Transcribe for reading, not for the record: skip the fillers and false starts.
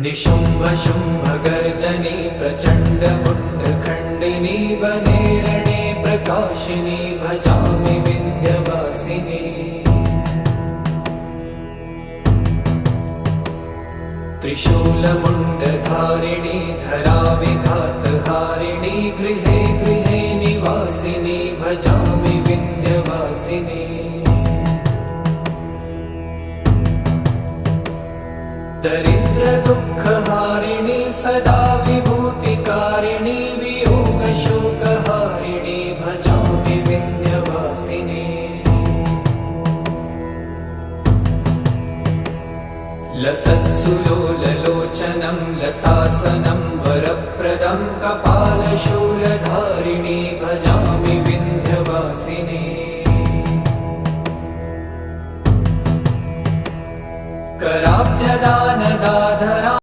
निशुम्भ शुम्भ गर्जनी प्रचण्ड मुण्डखण्डिनी वने रणे प्रकाशिनी भजामि विन्ध्यवासिनी। त्रिशूलमुण्डधारिणी धराविघातहारिणी गृहे गृहे निवासिनी भजामि विन्ध्यवासिनी। दरिद्र दुःखहारिणी सदा विभूतिकारिणी वियोग शोकहारिणी भजामि विन्ध्यवासिनी। लसत्सुलोललोचनं लतासनं